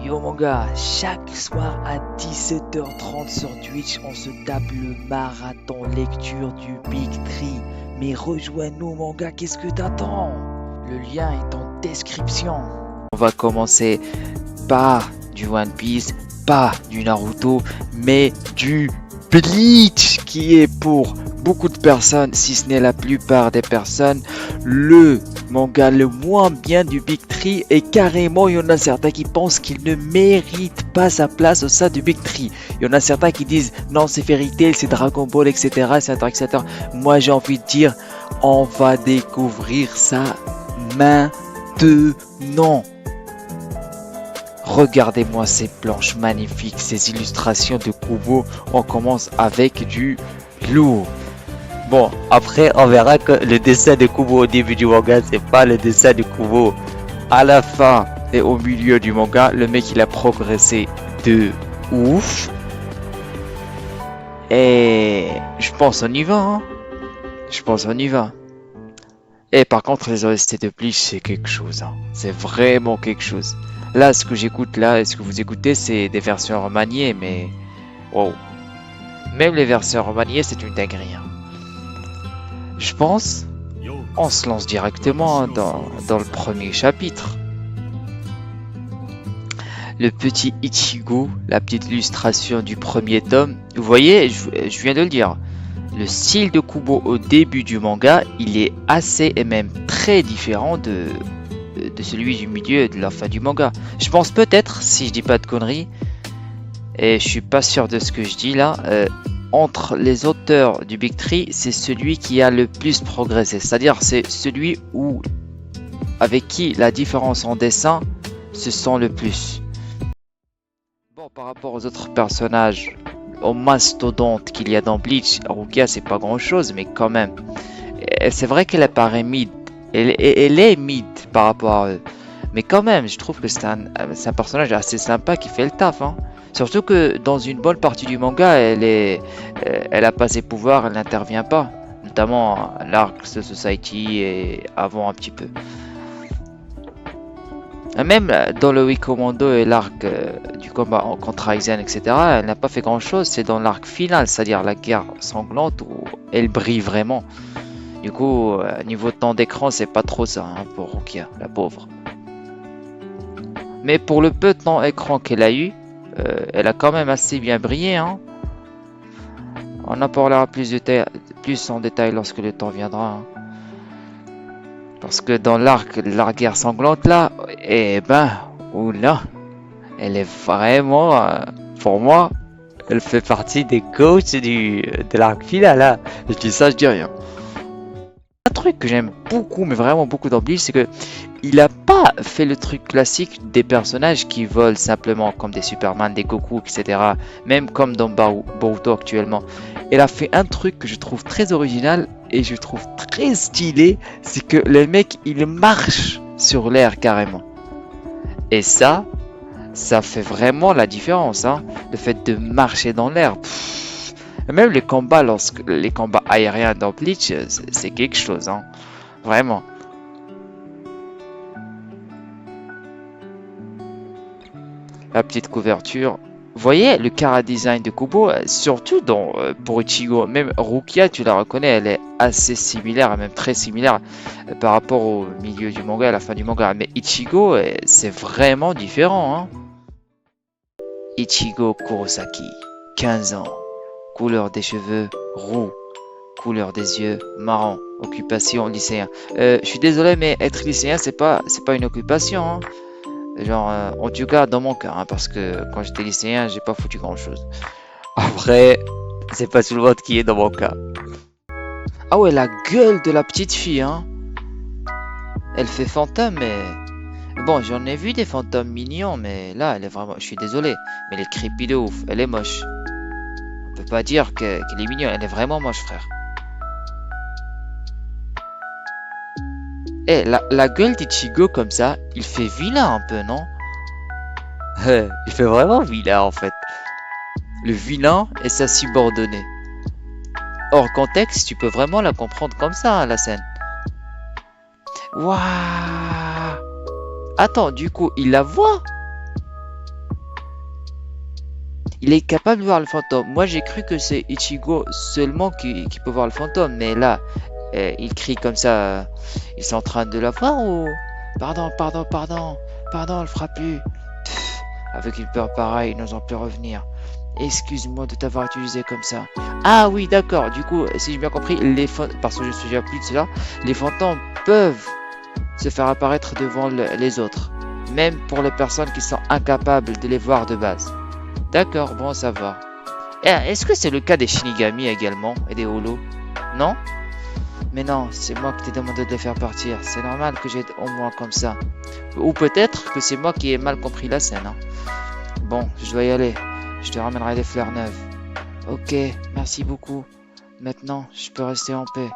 Yo mon gars, chaque soir à 17h30 sur Twitch, on se tape le marathon lecture du Big Tree. Mais rejoins-nous mon gars, qu'est-ce que t'attends? Le lien est en description. On va commencer pas du One Piece, pas du Naruto, mais du Bleach, qui est pour beaucoup de personnes, si ce n'est la plupart des personnes, le manga le moins bien du Big Tree. Et carrément, il y en a certains qui pensent qu'il ne mérite pas sa place au sein du Big Tree. Il y en a certains qui disent non, c'est Fairy Tail, c'est Dragon Ball, etc., etc. Moi, j'ai envie de dire, on va découvrir ça maintenant. Regardez-moi ces planches magnifiques, ces illustrations de Kubo. On commence avec du lourd. Bon, après, on verra que le dessin de Kubo au début du manga, c'est pas le dessin de Kubo à la fin et au milieu du manga. Le mec, il a progressé de ouf. Et je pense on y va, hein. Je pense on y va. Et par contre, les OST de Bleach, c'est quelque chose, hein. C'est vraiment quelque chose. Là, ce que j'écoute là, et ce que vous écoutez, c'est des versions remaniées, mais wow. Même les versions remaniées, c'est une dinguerie, hein. Je pense, on se lance directement dans le premier chapitre. Le petit Ichigo, la petite illustration du premier tome. Vous voyez, je viens de le dire. Le style de Kubo au début du manga, il est assez et même très différent de celui du milieu et de la fin du manga. Je pense peut-être, si je dis pas de conneries, et je suis pas sûr de ce que je dis là, entre les auteurs du Big Tree, c'est celui qui a le plus progressé. C'est-à-dire, c'est celui avec qui la différence en dessin se sent le plus. Bon, par rapport aux autres personnages, aux mastodontes qu'il y a dans Bleach, Rukia, c'est pas grand-chose, mais quand même. Et c'est vrai qu'elle apparaît mid. Elle est mid par rapport à eux. Mais quand même, je trouve que c'est un personnage assez sympa qui fait le taf, hein. Surtout que dans une bonne partie du manga, elle a pas ses pouvoirs, elle n'intervient pas. Notamment l'arc The Society et avant un petit peu. Même dans le Week Commando et l'arc du combat contre Aizen, etc., elle n'a pas fait grand chose. C'est dans l'arc final, c'est-à-dire la guerre sanglante, où elle brille vraiment. Du coup, niveau temps d'écran, c'est pas trop ça, hein, pour Rukia, la pauvre. Mais pour le peu de temps écran qu'elle a eu, elle a quand même assez bien brillé, hein. On en parlera plus en détail lorsque le temps viendra, hein. Parce que dans l'arc de la guerre sanglante là, eh ben, oula, elle est vraiment, pour moi, elle fait partie des coachs de l'arc final là. Je dis ça, je dis rien. Un truc que j'aime beaucoup, mais vraiment beaucoup dans Bleach, c'est que il a pas fait le truc classique des personnages qui volent simplement comme des Superman, des Goku, etc. Même comme dans Boruto actuellement. Il a fait un truc que je trouve très original et je trouve très stylé, c'est que le mec il marche sur l'air carrément. Et ça fait vraiment la différence, hein. Le fait de marcher dans l'air. Même les combats, les combats aériens dans Bleach, c'est quelque chose, hein. Vraiment. La petite couverture. Vous voyez le chara design de Kubo, surtout pour Ichigo. Même Rukia, tu la reconnais, elle est assez similaire, même très similaire par rapport au milieu du manga, à la fin du manga. Mais Ichigo, c'est vraiment différent, hein. Ichigo Kurosaki, 15 ans. Couleur des cheveux, roux. Couleur des yeux, marron. Occupation, lycéen. Je suis désolé, mais être lycéen, c'est pas une occupation, hein. Genre, en tout cas, dans mon cas, hein, parce que quand j'étais lycéen, j'ai pas foutu grand chose. Après, c'est pas tout le monde qui est dans mon cas. Ah ouais, la gueule de la petite fille, hein. Elle fait fantôme, mais. Bon, j'en ai vu des fantômes mignons, mais là, elle est vraiment. Je suis désolé, mais elle est creepy de ouf. Elle est moche. On peut pas dire qu'elle est mignonne, elle est vraiment moche, frère. Eh, la gueule d'Ichigo comme ça, il fait vilain un peu, non? Il fait vraiment vilain en fait. Le vilain et sa subordonnée. Hors contexte, tu peux vraiment la comprendre comme ça, hein, la scène. Waouh! Attends, du coup, il la voit? Il est capable de voir le fantôme. Moi, j'ai cru que c'est Ichigo seulement qui peut voir le fantôme. Mais là, il crie comme ça. Ils sont en train de la voir ou... Pardon, pardon, pardon. Pardon, elle fera plus. Pff, avec une peur pareille, ils n'osent plus revenir. Excuse-moi de t'avoir utilisé comme ça. Ah oui, d'accord. Du coup, si j'ai bien compris, parce que je ne suis déjà plus de cela, les fantômes peuvent se faire apparaître devant les autres. Même pour les personnes qui sont incapables de les voir de base. D'accord, bon, ça va. Est-ce que c'est le cas des Shinigami également et des Holos? Non? Mais non, c'est moi qui t'ai demandé de les faire partir. C'est normal que j'aide au moins comme ça. Ou peut-être que c'est moi qui ai mal compris la scène. Hein. Bon, je dois y aller. Je te ramènerai des fleurs neuves. Ok, merci beaucoup. Maintenant, je peux rester en paix.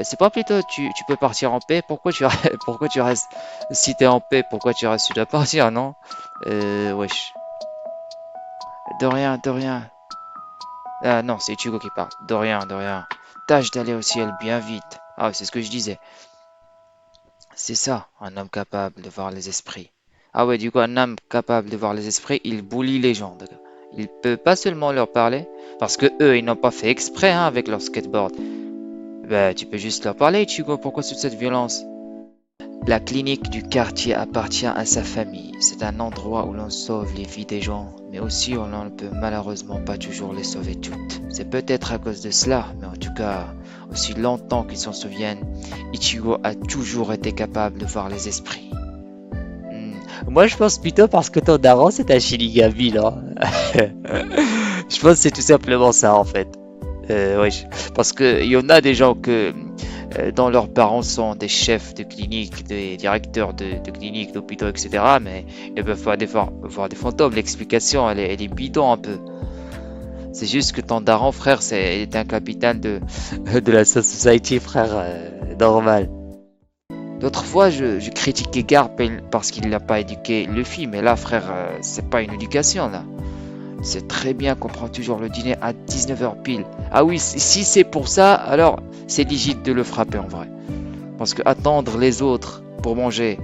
C'est pas plutôt tu peux partir en paix? Pourquoi pourquoi tu restes? Si t'es en paix, pourquoi tu restes? Tu dois partir, non? Wesh. De rien, de rien. Ah non, c'est Ichigo qui parle. De rien, de rien. Tâche d'aller au ciel bien vite. Ah, c'est ce que je disais. C'est ça, un homme capable de voir les esprits. Ah ouais, du coup, un homme capable de voir les esprits, il bully les gens. D'accord. Il peut pas seulement leur parler, parce que eux, ils n'ont pas fait exprès hein, avec leur skateboard. Bah, tu peux juste leur parler, Ichigo. Pourquoi toute cette violence? La clinique du quartier appartient à sa famille. C'est un endroit où l'on sauve les vies des gens, mais aussi où l'on ne peut malheureusement pas toujours les sauver toutes. C'est peut-être à cause de cela, mais en tout cas, aussi longtemps qu'ils s'en souviennent, Ichigo a toujours été capable de voir les esprits. Moi, je pense plutôt parce que ton daron, c'est un Shinigami, là. Je pense que c'est tout simplement ça, en fait. Ouais. Parce qu'il y en a des gens dont leurs parents sont des chefs de clinique, des directeurs de cliniques, d'hôpitaux, etc. Mais ils peuvent pas voir des fantômes. L'explication, elle est bidon un peu. C'est juste que ton daron, frère, est un capitaine De la Society, frère, normal. D'autres fois, je critiquais Garp parce qu'il n'a pas éduqué Luffy. Mais là, frère, c'est pas une éducation, là. C'est très bien qu'on prend toujours le dîner à 19h pile. Ah oui, si c'est pour ça, alors c'est légitime de le frapper en vrai. Parce que attendre les autres pour manger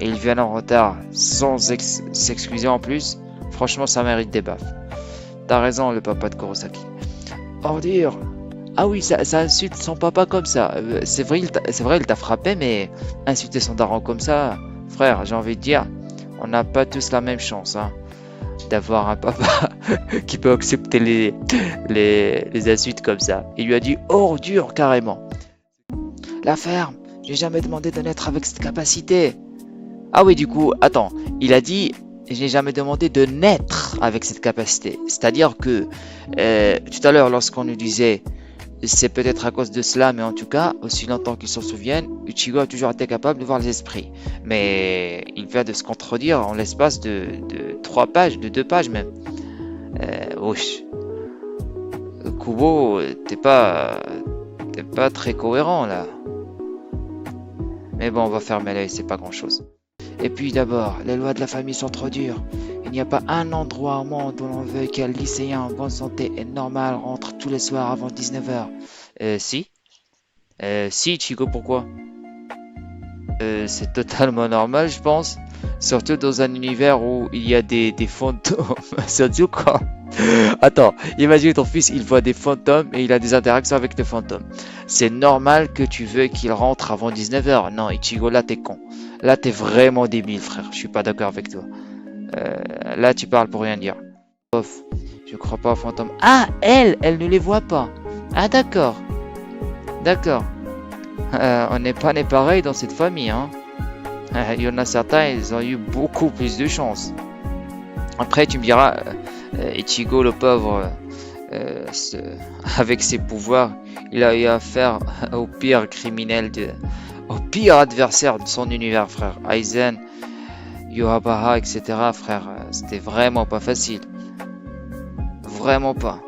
et ils viennent en retard sans s'excuser en plus, franchement ça mérite des baffes. T'as raison le papa de Kurosaki. Ordure. Ah oui, ça insulte son papa comme ça. C'est vrai, il t'a frappé, mais insulter son daron comme ça, frère, j'ai envie de dire, on n'a pas tous la même chance, hein, d'avoir un papa qui peut accepter les insultes comme ça. Il lui a dit ordure carrément. La ferme, j'ai jamais demandé de naître avec cette capacité. Ah oui, du coup, attends, il a dit j'ai jamais demandé de naître avec cette capacité. C'est-à-dire que tout à l'heure, lorsqu'on nous disait c'est peut-être à cause de cela, mais en tout cas, aussi longtemps qu'ils s'en souviennent, Ichigo a toujours été capable de voir les esprits. Mais il vient de se contredire en l'espace de 3 pages, de 2 pages même. Wesh. Kubo, t'es pas très cohérent là. Mais bon, on va fermer l'œil, c'est pas grand-chose. Et puis d'abord, les lois de la famille sont trop dures. Il n'y a pas un endroit au monde où l'on veut qu'un lycéen en bonne santé et normal rentre tous les soirs avant 19h. Si. Si, Chico, pourquoi? C'est totalement normal, je pense. Surtout dans un univers où il y a des fantômes. Surtout quoi? Attends, imagine ton fils, il voit des fantômes et il a des interactions avec des fantômes. C'est normal que tu veux qu'il rentre avant 19h. Non, Ichigo, là t'es con. Là t'es vraiment débile, frère. Je suis pas d'accord avec toi. Là tu parles pour rien dire. Off, je crois pas aux fantômes. Ah, elle ne les voit pas. Ah d'accord, d'accord. On n'est pas né pareil dans cette famille, hein. Il y en a certains, ils ont eu beaucoup plus de chance. Après, tu me diras, Ichigo, le pauvre, avec ses pouvoirs, il a eu affaire au pire criminel, au pire adversaire de son univers, frère. Aizen, Yohabaha, etc., frère. C'était vraiment pas facile. Vraiment pas.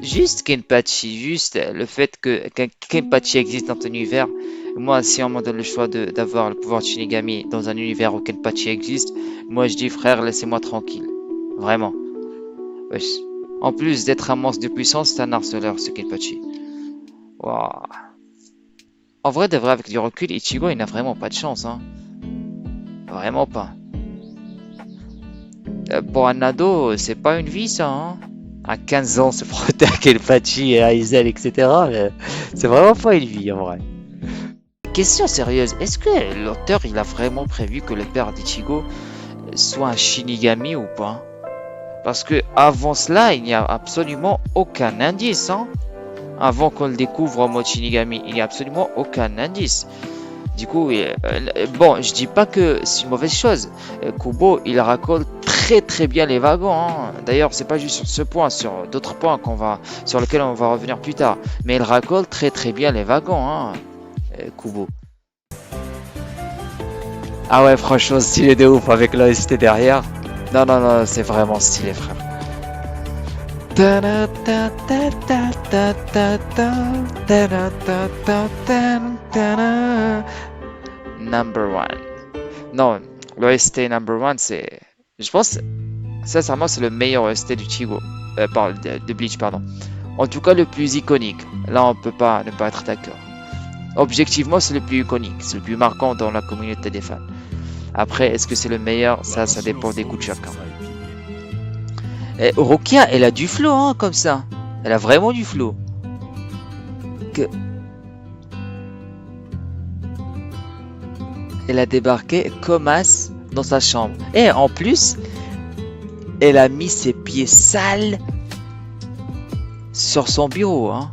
Juste Kenpachi, juste le fait qu'un Kenpachi existe dans ton univers. Moi, si on me donne le choix d'avoir le pouvoir de Shinigami dans un univers où Kenpachi existe, moi je dis frère, laissez-moi tranquille. Vraiment. Wesh. En plus d'être un monstre de puissance, c'est un harceleur ce Kenpachi. Waouh. En vrai, de vrai, avec du recul, Ichigo il n'a vraiment pas de chance, hein. Vraiment pas. Pour un ado, c'est pas une vie ça, hein. À 15 ans, se frotter à Kenpachi et Aizel, etc. mais c'est vraiment pas une vie en vrai. Question sérieuse, est-ce que l'auteur il a vraiment prévu que le père d'Ichigo soit un Shinigami ou pas? Parce que avant cela, il n'y a absolument aucun indice, hein. Avant qu'on le découvre en mode Shinigami, il n'y a absolument aucun indice. Du coup, bon, je dis pas que c'est une mauvaise chose. Kubo, il raconte très bien les wagons, hein. D'ailleurs, c'est pas juste sur ce point, sur d'autres points sur lesquels on va revenir plus tard. Mais il raconte très bien les wagons, hein, Kubo. Ah ouais, franchement, stylé de ouf avec l'OST derrière. Non, c'est vraiment stylé, frère. Number one. Non, l'OST number one, c'est. Je pense, sincèrement, c'est le meilleur OST du Chigo. De Bleach, pardon. En tout cas, le plus iconique. Là, on peut pas ne pas être d'accord. Objectivement, c'est le plus iconique. C'est le plus marquant dans la communauté des fans. Après, est-ce que c'est le meilleur? Ça dépend des goûts de chacun. Et Rukia, elle a du flow, hein, comme ça. Elle a vraiment du flow. Elle a débarqué comme as dans sa chambre. Et en plus, elle a mis ses pieds sales sur son bureau, hein.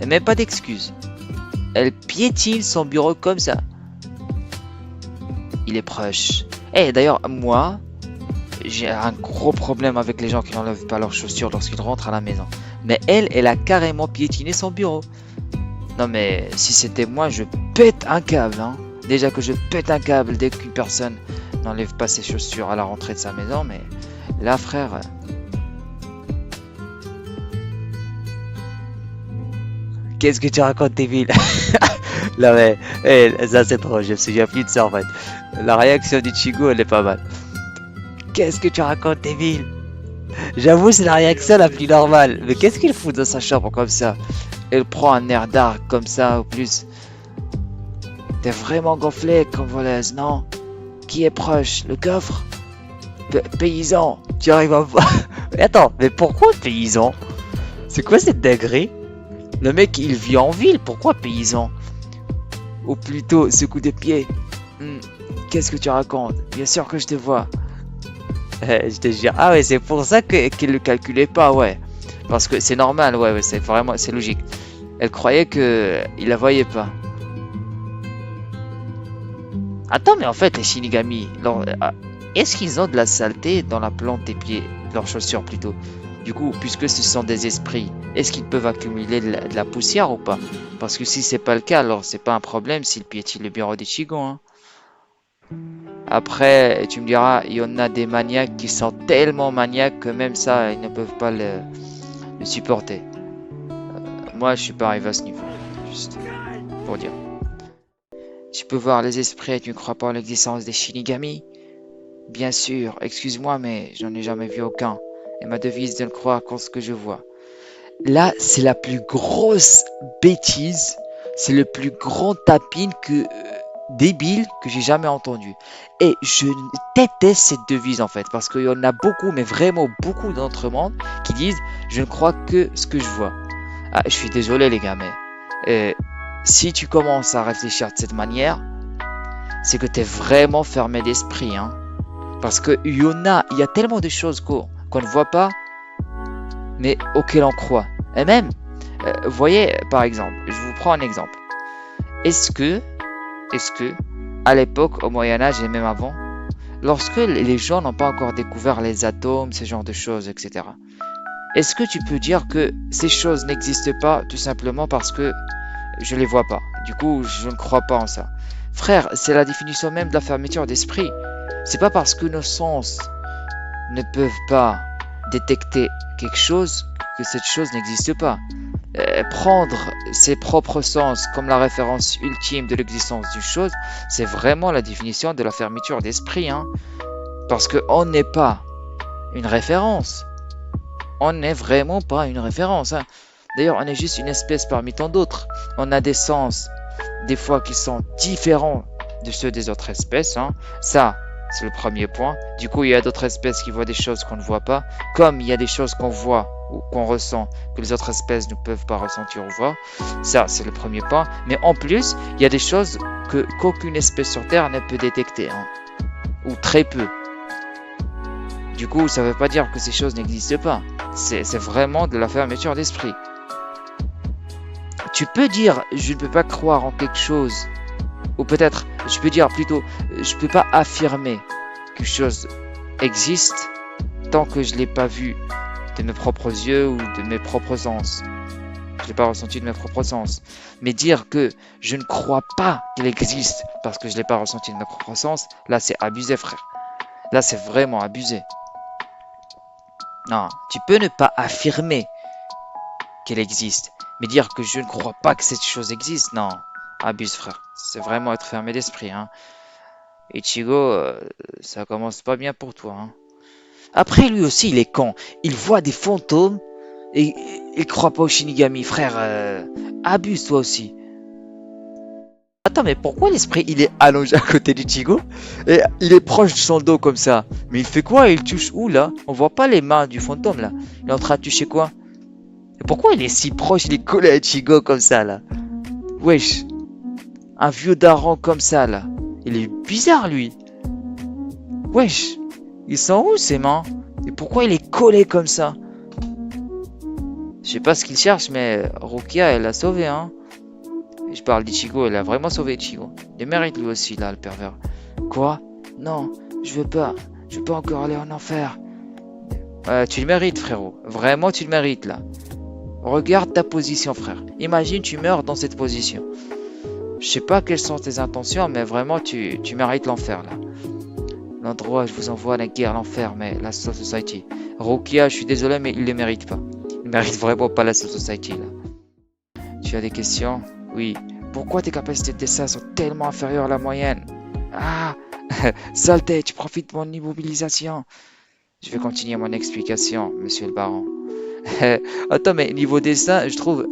Et même pas d'excuses. Elle piétine son bureau comme ça. Il est proche. Et d'ailleurs, moi, j'ai un gros problème avec les gens qui n'enlèvent pas leurs chaussures lorsqu'ils rentrent à la maison. Mais elle a carrément piétiné son bureau. Non mais, si c'était moi, je pète un câble, hein. Déjà que je pète un câble dès qu'une personne n'enlève pas ses chaussures à la rentrée de sa maison, mais là, frère... Qu'est-ce que tu racontes, Devil? Non mais, ça c'est trop, je me souviens plus de ça en fait. La réaction d'Ichigo, elle est pas mal. Qu'est-ce que tu racontes, Devil? J'avoue, c'est la réaction la plus normale. Mais qu'est-ce qu'il fout dans sa chambre comme ça? Elle prend un air dark comme ça, au plus. T'es vraiment gonflé comme voleuse, non? Qui est proche? Le coffre? Paysan? Tu arrives à voir. Mais attends, mais pourquoi paysan? C'est quoi cette dinguerie? Le mec, il vit en ville, pourquoi paysan? Ou plutôt, ce coup de pied. Qu'est-ce que tu racontes? Bien sûr que je te vois. Je te jure. Ah ouais, c'est pour ça Qu'elle le calculait pas, ouais. Parce que c'est normal, ouais, c'est vraiment, c'est logique. Elle croyait que il la voyait pas. Attends, mais en fait, les Shinigami, est-ce qu'ils ont de la saleté dans la plante des pieds, leurs chaussures plutôt? Du coup, puisque ce sont des esprits, est-ce qu'ils peuvent accumuler de la poussière ou pas? Parce que si c'est pas le cas, alors c'est pas un problème s'ils piétinent le bureau d'Ichigo, hein. Après, tu me diras, il y en a des maniaques qui sont tellement maniaques que même ça, ils ne peuvent pas le supporter. Moi, je suis pas arrivé à ce niveau, juste pour dire. Tu peux voir les esprits et tu ne crois pas en l'existence des Shinigami? Bien sûr, excuse-moi, mais j'en ai jamais vu aucun. Et ma devise de ne croire qu'en ce que je vois. Là, c'est la plus grosse bêtise, c'est le plus grand tapine débile que j'ai jamais entendu. Et je déteste cette devise en fait, parce qu'il y en a beaucoup, mais vraiment beaucoup d'entre monde qui disent je ne crois que ce que je vois. Ah, je suis désolé les gars, mais si tu commences à réfléchir de cette manière, c'est que tu es vraiment fermé d'esprit, hein. Parce que il y a tellement de choses qu'on ne voit pas, mais auxquelles on croit. Et même, voyez par exemple, je vous prends un exemple. Est-ce que, à l'époque, au Moyen-Âge et même avant, lorsque les gens n'ont pas encore découvert les atomes, ce genre de choses, etc., est-ce que tu peux dire que ces choses n'existent pas tout simplement parce que je les vois pas? Du coup, je ne crois pas en ça. Frère, c'est la définition même de la fermeture d'esprit. C'est pas parce que nos sens ne peuvent pas détecter quelque chose que cette chose n'existe pas. Prendre ses propres sens comme la référence ultime de l'existence d'une chose, c'est vraiment la définition de la fermeture d'esprit, hein. Parce qu'on n'est pas une référence. On n'est vraiment pas une référence, hein. D'ailleurs, on est juste une espèce parmi tant d'autres. On a des sens, des fois, qui sont différents de ceux des autres espèces, hein. Ça, C'est le premier point. Du coup, il y a d'autres espèces qui voient des choses qu'on ne voit pas. Comme il y a des choses qu'on voit ou qu'on ressent que les autres espèces ne peuvent pas ressentir ou voir. Ça, c'est le premier point. Mais en plus, il y a des choses qu'aucune espèce sur Terre ne peut détecter. Hein. Ou très peu. Du coup, ça ne veut pas dire que ces choses n'existent pas. C'est vraiment de la fermeture d'esprit. Tu peux dire, je ne peux pas croire en quelque chose. Ou peut-être, je peux dire plutôt, je ne peux pas affirmer que quelque chose existe tant que je ne l'ai pas vu de mes propres yeux ou de mes propres sens. Je ne l'ai pas ressenti de mes propres sens. Mais dire que je ne crois pas qu'il existe parce que je ne l'ai pas ressenti de mes propres sens, là c'est abusé, frère. Là c'est vraiment abusé. Non, tu peux ne pas affirmer qu'elle existe. Mais dire que je ne crois pas que cette chose existe, non. Abuse, frère. C'est vraiment être fermé d'esprit. Hein. Ichigo, ça commence pas bien pour toi. Hein. Après, lui aussi, il est con. Il voit des fantômes et il croit pas au Shinigami. Frère, abuse toi aussi. Attends, mais pourquoi l'esprit, il est allongé à côté d'Ichigo et il est proche de son dos comme ça? Mais il fait quoi? Il touche où, là? On voit pas les mains du fantôme, là. Il est en train de toucher quoi? Et pourquoi il est si proche? Il est collé à Ichigo comme ça, là. Wesh. Un vieux daron comme ça, là. Il est bizarre, lui. Wesh. Ils sont où, ses mains? Et pourquoi il est collé comme ça? Je sais pas ce qu'il cherche, mais Rukia, elle l'a sauvé, hein. Je parle d'Ichigo, elle a vraiment sauvé Ichigo. Il mérite, lui aussi, là, le pervers. Quoi? Non, je veux pas. Je veux pas encore aller en enfer. Tu le mérites, frérot. Vraiment, tu le mérites, là. Regarde ta position, frère. Imagine, tu meurs dans cette position. Je sais pas quelles sont tes intentions, mais vraiment, tu mérites l'enfer, là. L'endroit, je vous envoie à la guerre, l'enfer, mais la Soul Society. Rukia, je suis désolé, mais il le mérite pas. Il mérite vraiment pas la Soul Society, là. Tu as des questions? Oui. Pourquoi tes capacités de dessin sont tellement inférieures à la moyenne? Ah, saleté, tu profites de mon immobilisation. Je vais continuer mon explication, monsieur le baron. Attends, mais niveau dessin, je trouve...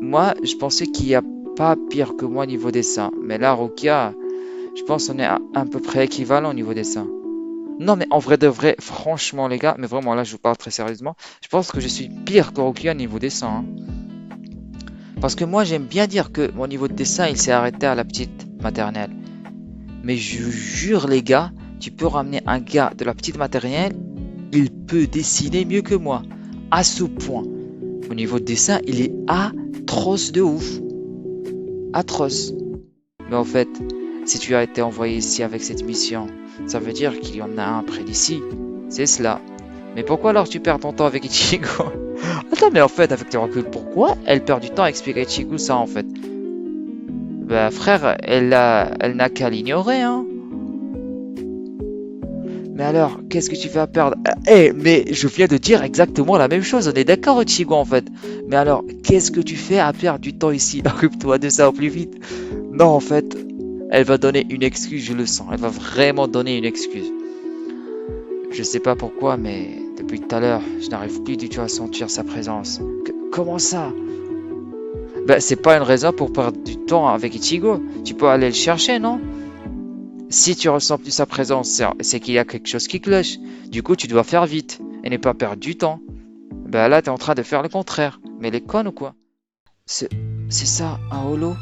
Moi, je pensais qu'il n'y a pas pire que moi niveau dessin. Mais là, Rukia, je pense qu'on est à peu près équivalent au niveau dessin. Non, mais en vrai de vrai, franchement, les gars, mais vraiment, là, je vous parle très sérieusement. Je pense que je suis pire que Rukia niveau dessin. Hein. Parce que moi, j'aime bien dire que mon niveau de dessin, il s'est arrêté à la petite maternelle. Mais je vous jure, les gars, tu peux ramener un gars de la petite maternelle, il peut dessiner mieux que moi. À ce point. Au niveau de dessin, il est atroce de ouf. Atroce. Mais en fait, si tu as été envoyé ici avec cette mission, ça veut dire qu'il y en a un près d'ici. C'est cela. Mais pourquoi alors tu perds ton temps avec Ichigo? Attends, mais en fait, avec tes reculs, pourquoi elle perd du temps à expliquer à Ichigo ça en fait? Bah frère, elle n'a qu'à l'ignorer, hein. Mais alors, qu'est-ce que tu fais à perdre? Mais je viens de dire exactement la même chose, on est d'accord Ichigo en fait. Mais alors, qu'est-ce que tu fais à perdre du temps ici? Occupe-toi de ça au plus vite. Non, en fait, elle va donner une excuse, je le sens. Elle va vraiment donner une excuse. Je sais pas pourquoi, mais depuis tout à l'heure, je n'arrive plus du tout à sentir sa présence. Comment ça? Bah, c'est pas une raison pour perdre du temps avec Ichigo. Tu peux aller le chercher, non? Si tu ressens plus sa présence, c'est qu'il y a quelque chose qui cloche. Du coup, tu dois faire vite et ne pas perdre du temps. Bah là, t'es en train de faire le contraire. Mais elle est conne ou quoi? C'est ça, un holo?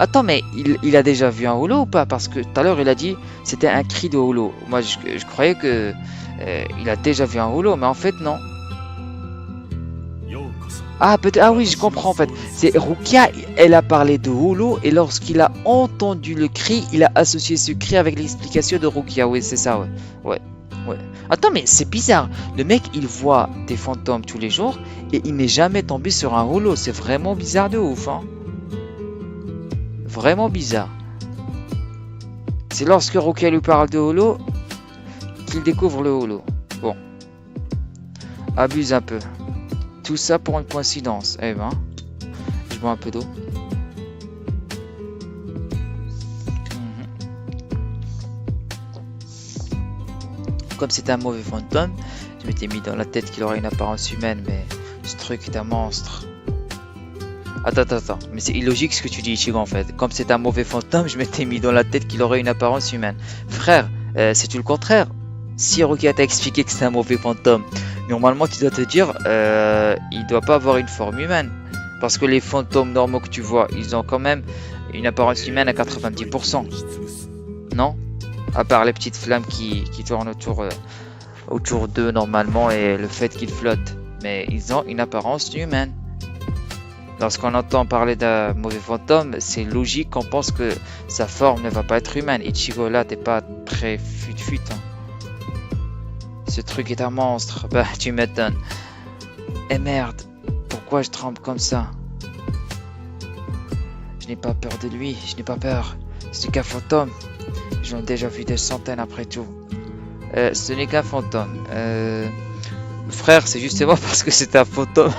Attends, mais il a déjà vu un holo ou pas? Parce que tout à l'heure, il a dit c'était un cri de holo. Moi, je croyais que il a déjà vu un holo, mais en fait, non. Ah, peut-être. Ah oui, je comprends en fait. C'est Rukia, elle a parlé de holo et lorsqu'il a entendu le cri, il a associé ce cri avec l'explication de Rukia. Oui, c'est ça, ouais. Ouais. Attends, mais c'est bizarre. Le mec, il voit des fantômes tous les jours et il n'est jamais tombé sur un holo. C'est vraiment bizarre de ouf, hein. Vraiment bizarre. C'est lorsque Rukia lui parle de holo qu'il découvre le holo. Bon. Abuse un peu. Tout ça pour une coïncidence. Eh ben, je bois un peu d'eau. Comme c'est un mauvais fantôme, je m'étais mis dans la tête qu'il aurait une apparence humaine, mais ce truc est un monstre. Attends. Mais c'est illogique ce que tu dis, Ichigo, en fait. Comme c'est un mauvais fantôme, je m'étais mis dans la tête qu'il aurait une apparence humaine. Frère, C'est tout le contraire. Si Rukia t'a expliqué que c'est un mauvais fantôme, normalement tu dois te dire il doit pas avoir une forme humaine. Parce que les fantômes normaux que tu vois, ils ont quand même une apparence humaine à 90%. Non? À part les petites flammes qui tournent autour d'eux normalement et le fait qu'ils flottent. Mais ils ont une apparence humaine. Lorsqu'on entend parler d'un mauvais fantôme, c'est logique qu'on pense que sa forme ne va pas être humaine. Ichigo là, t'es pas très fut-fut. Hein. Ce truc est un monstre. Bah, tu m'étonnes. Et merde, pourquoi je tremble comme ça? Je n'ai pas peur de lui, je n'ai pas peur. C'est qu'un fantôme. J'en ai déjà vu des centaines après tout. Ce n'est qu'un fantôme. Frère, c'est justement parce que c'est un fantôme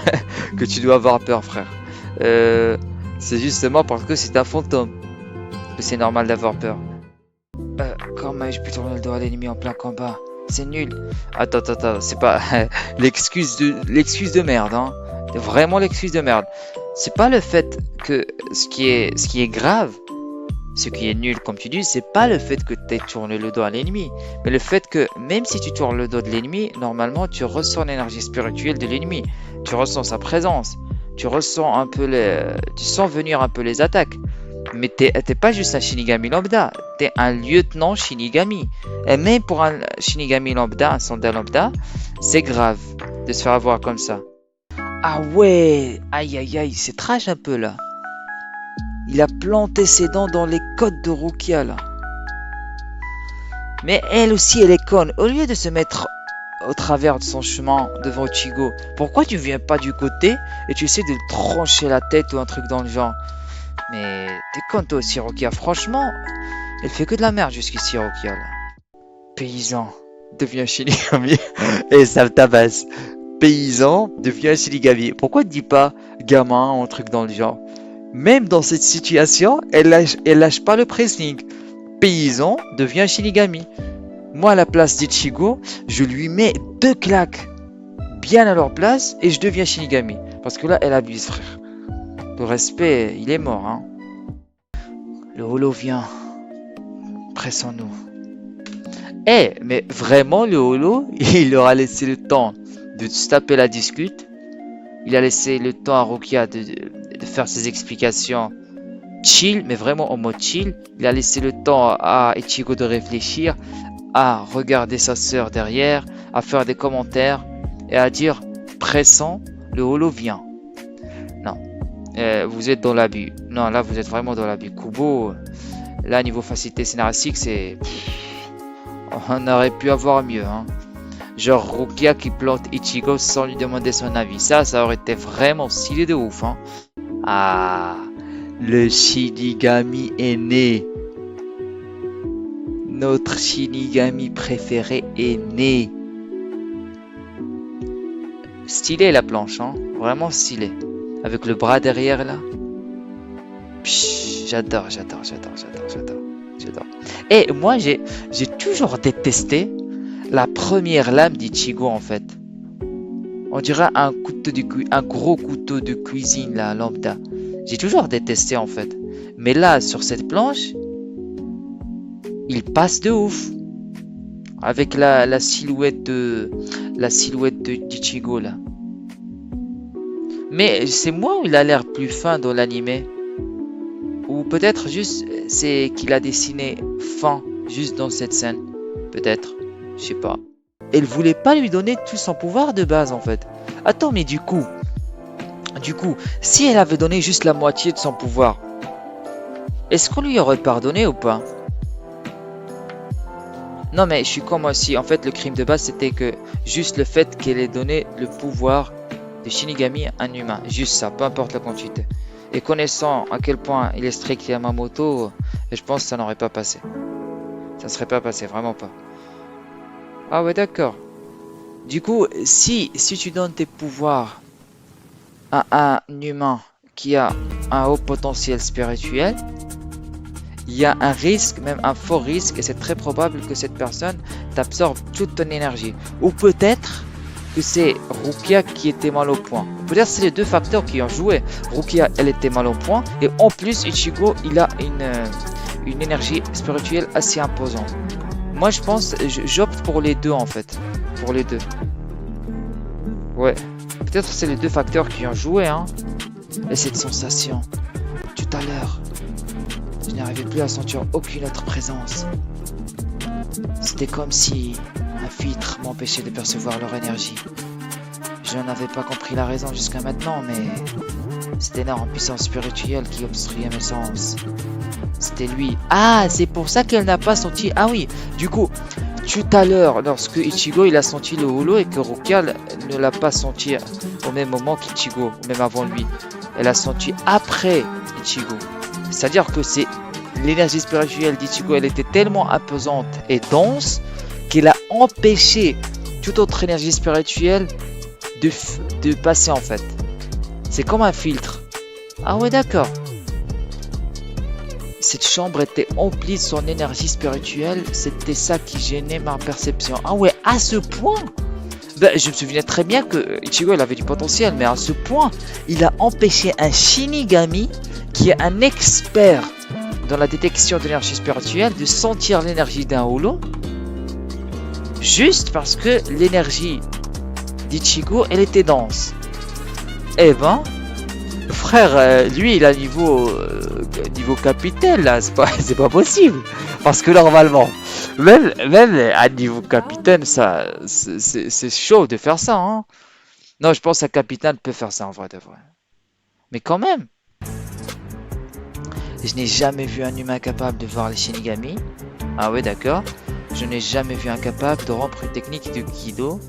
que tu dois avoir peur, frère. C'est justement parce que c'est un fantôme que c'est normal d'avoir peur. Comment ai-je pu tourner le dos à l'ennemi en plein combat? C'est nul. Attends, c'est pas l'excuse de merde, hein. Vraiment l'excuse de merde. C'est pas le fait que ce qui est grave, ce qui est nul comme tu dis, c'est pas le fait que tu aies tourné le dos à l'ennemi, mais le fait que même si tu tournes le dos de l'ennemi, normalement tu ressens l'énergie spirituelle de l'ennemi, tu ressens sa présence, tu ressens un peu tu sens venir un peu les attaques. Mais t'es pas juste un Shinigami lambda, t'es un lieutenant Shinigami. Et même pour un Shinigami lambda, un soldat lambda, c'est grave de se faire avoir comme ça. Ah ouais, aïe, c'est trash un peu là. Il a planté ses dents dans les côtes de Rukia là. Mais elle aussi, elle est conne. Au lieu de se mettre au travers de son chemin devant Ichigo, pourquoi tu viens pas du côté et tu essaies de le trancher la tête ou un truc dans le genre? Mais t'es conne toi aussi, Rukia. Franchement, elle fait que de la merde jusqu'ici, Rukia là. Paysan, devient Shinigami et ça me tabasse. Paysan, devient Shinigami. Pourquoi tu dis pas gamin ou un truc dans le genre? Même dans cette situation, elle lâche pas le pressing. Paysan devient Shinigami. Moi, à la place d'Ichigo, je lui mets 2 claques bien à leur place et je deviens Shinigami. Parce que là, elle abuse, frère. Le respect, il est mort, hein. Le holo vient. Pressons-nous. Mais vraiment, le holo, il leur a laissé le temps de se taper la discute. Il a laissé le temps à Rukia de faire ses explications chill, mais vraiment en mode chill. Il a laissé le temps à Ichigo de réfléchir, à regarder sa sœur derrière, à faire des commentaires et à dire pressant, le holo vient. Non, vous êtes dans l'abus. Non, là vous êtes vraiment dans l'abus. Kubo, là niveau facilité scénaristique, c'est... On aurait pu avoir mieux, hein. Genre Rukia qui plante Ichigo sans lui demander son avis. Ça aurait été vraiment stylé de ouf, hein. Ah, le Shinigami est né. Notre Shinigami préféré est né. Stylé la planche, hein. Vraiment stylé. Avec le bras derrière là. Psh, j'adore. Et moi j'ai toujours détesté la première lame d'Ichigo en fait. On dirait un gros couteau de cuisine là, lambda. J'ai toujours détesté en fait. Mais là, sur cette planche, il passe de ouf. Avec la silhouette d'Ichigo là. Mais c'est moi ou il a l'air plus fin dans l'animé? Ou peut-être juste c'est qu'il a dessiné fin juste dans cette scène. Peut-être. Je sais pas. Elle voulait pas lui donner tout son pouvoir de base en fait. Attends, mais du coup, si elle avait donné juste la moitié de son pouvoir, est-ce qu'on lui aurait pardonné ou pas? Non mais je suis comme moi aussi. En fait, le crime de base c'était que juste le fait qu'elle ait donné le pouvoir de Shinigami à un humain. Juste ça, peu importe la quantité. Et connaissant à quel point il est strict Yamamoto, je pense que ça n'aurait pas passé. Ça ne serait pas passé, vraiment pas. Ah ouais, d'accord. Du coup, si tu donnes tes pouvoirs à un humain qui a un haut potentiel spirituel, il y a un risque, même un fort risque, et c'est très probable que cette personne t'absorbe toute ton énergie. Ou peut-être que c'est Rukia qui était mal au point. Peut-être c'est les deux facteurs qui ont joué. Rukia, elle était mal au point, et en plus, Ichigo, il a une énergie spirituelle assez imposante. Moi, je pense, j'opte pour les deux en fait. Pour les deux. Ouais. Peut-être c'est les deux facteurs qui ont joué, hein. Et cette sensation. Tout à l'heure, je n'arrivais plus à sentir aucune autre présence. C'était comme si un filtre m'empêchait de percevoir leur énergie. Je n'avais pas compris la raison jusqu'à maintenant, mais c'était énorme puissance spirituelle qui obstruait mes sens. C'était lui. Ah, c'est pour ça qu'elle n'a pas senti. Ah oui, du coup, tout à l'heure, lorsque Ichigo il a senti le holo et que Rukia ne l'a pas senti au même moment qu'Ichigo, même avant lui. Elle a senti après Ichigo. C'est-à-dire que c'est l'énergie spirituelle d'Ichigo, elle était tellement imposante et dense qu'elle a empêché toute autre énergie spirituelle de passer en fait. C'est comme un filtre. Ah ouais, d'accord. Cette chambre était emplie de son énergie spirituelle, c'était ça qui gênait ma perception. Ah ouais, à ce point. Ben, je me souviens très bien que Ichigo il avait du potentiel, mais à ce point, il a empêché un Shinigami, qui est un expert dans la détection d'énergie spirituelle, de sentir l'énergie d'un holo, juste parce que l'énergie d'Ichigo, elle était dense. Eh ben, frère, lui, il a niveau capitaine, là, c'est pas possible. Parce que normalement, même à niveau capitaine, ça, c'est chaud de faire ça, hein. Non, je pense qu'un capitaine peut faire ça en vrai de vrai. Mais quand même, je n'ai jamais vu un humain capable de voir les Shinigami. Ah ouais, d'accord. Je n'ai jamais vu un capable de rompre une technique de Kido.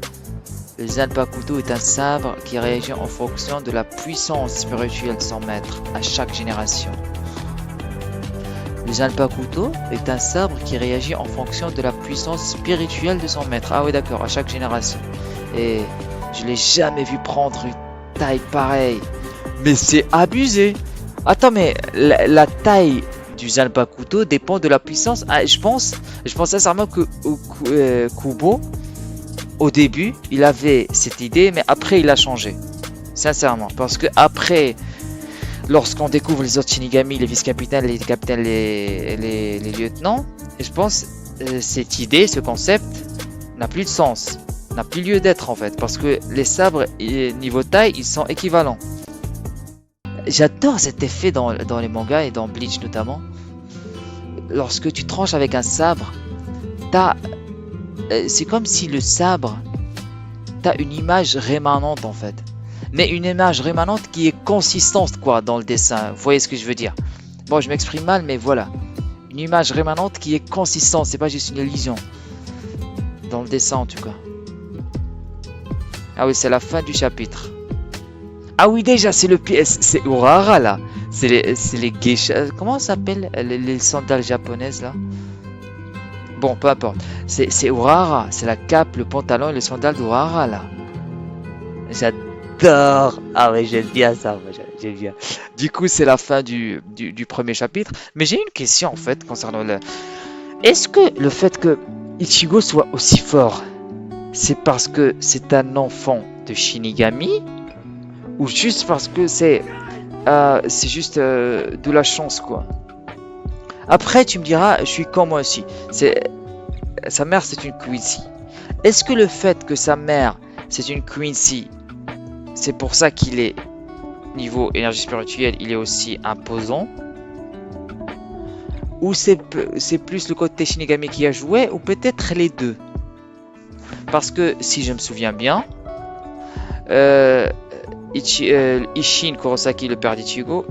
Le Zanpakuto est un sabre qui réagit en fonction de la puissance spirituelle de son maître à chaque génération. Le Zanpakuto est un sabre qui réagit en fonction de la puissance spirituelle de son maître. Ah oui, d'accord, à chaque génération. Et je l'ai jamais vu prendre une taille pareille. Mais c'est abusé. Attends, mais la taille du Zanpakuto dépend de la puissance. Ah, je pense sincèrement que Kubo, au début, il avait cette idée, mais après, il a changé. Sincèrement. Parce que après, lorsqu'on découvre les autres Shinigami, les vice-capitaines, les capitaines, les lieutenants, je pense cette idée, ce concept, n'a plus de sens. N'a plus lieu d'être, en fait. Parce que les sabres, niveau taille, ils sont équivalents. J'adore cet effet dans les mangas et dans Bleach notamment. Lorsque tu tranches avec un sabre, c'est comme si le sabre, t'as une image rémanente en fait. Mais une image rémanente qui est consistante quoi dans le dessin. Vous voyez ce que je veux dire? Bon, je m'exprime mal, mais voilà. Une image rémanente qui est consistante, c'est pas juste une illusion. Dans le dessin en tout cas. Ah oui, c'est la fin du chapitre. Ah oui, déjà, c'est c'est Urahara là. C'est les geishas. Comment ça s'appelle les sandales japonaises là? Bon, peu importe. C'est Urahara. C'est la cape, le pantalon et les sandales d'Urahara là. J'adore. Ah ouais, j'aime bien ça. Moi, j'aime bien. Du coup, c'est la fin du premier chapitre. Mais j'ai une question en fait concernant le. Est-ce que le fait que Ichigo soit aussi fort, c'est parce que c'est un enfant de Shinigami? Ou juste parce que c'est juste de la chance quoi. Après tu me diras, je suis comme moi aussi. Sa mère c'est une Quincy. Est-ce que le fait que sa mère c'est une Quincy, c'est pour ça qu'il est niveau énergie spirituelle, il est aussi imposant? Ou c'est plus le côté Shinigami qui a joué, ou peut-être les deux? Parce que si je me souviens bien, Ishin Kurosaki, le père d'Ichigo,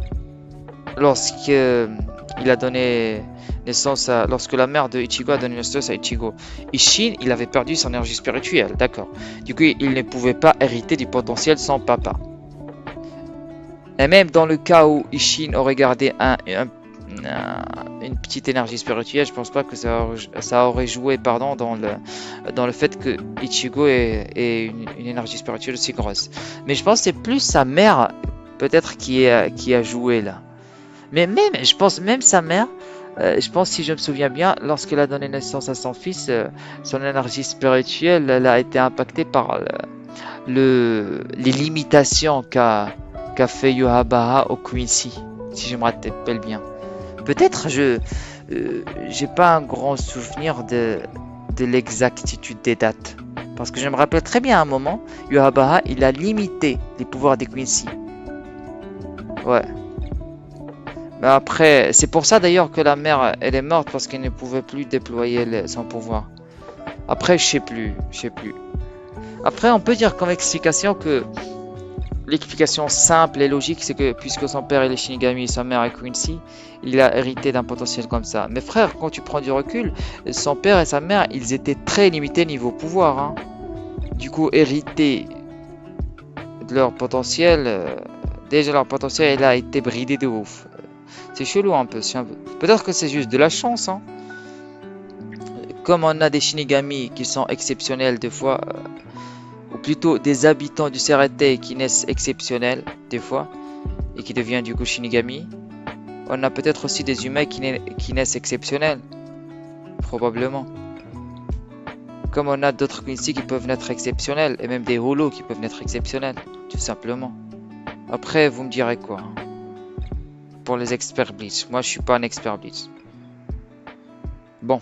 lorsque a donné naissance lorsque la mère de Ichigo a donné naissance à Ichigo, Ishin, il avait perdu son énergie spirituelle, d'accord. Du coup, il ne pouvait pas hériter du potentiel de son papa. Et même dans le cas où Ishin aurait gardé une petite énergie spirituelle, je pense pas que ça aurait joué dans le fait que Ichigo ait une énergie spirituelle aussi grosse. Mais je pense que c'est plus sa mère peut-être qui a joué là. Mais même, je pense même sa mère, je pense si je me souviens bien, lorsqu'elle a donné naissance à son fils, son énergie spirituelle elle a été impactée par les limitations qu'a fait Yobahara au Quincy, si je me rappelle bien. Peut-être j'ai pas un grand souvenir de l'exactitude des dates. Parce que je me rappelle très bien à un moment, Yhwach, il a limité les pouvoirs des Quincy. Ouais. Mais après, c'est pour ça d'ailleurs que la mère, elle est morte parce qu'elle ne pouvait plus déployer son pouvoir. Après, je sais plus. Après, on peut dire comme explication que l'explication simple et logique, c'est que puisque son père il est Shinigami et sa mère est Quincy, il a hérité d'un potentiel comme ça. Mais frère, quand tu prends du recul, son père et sa mère, ils étaient très limités niveau pouvoir, hein. Du coup, hériter de leur potentiel, déjà leur potentiel il a été bridé de ouf. C'est chelou un peu. Peut-être que c'est juste de la chance, hein. Comme on a des Shinigami qui sont exceptionnels des fois, ou plutôt des habitants du CRT qui naissent exceptionnels des fois, et qui deviennent du coup Shinigami, on a peut-être aussi des humains qui naissent exceptionnels, probablement. Comme on a d'autres Quincy qui peuvent naître exceptionnels, et même des Holos qui peuvent naître exceptionnels, tout simplement. Après, vous me direz quoi, hein, pour les experts Bleach. Moi, je suis pas un expert Bleach. Bon.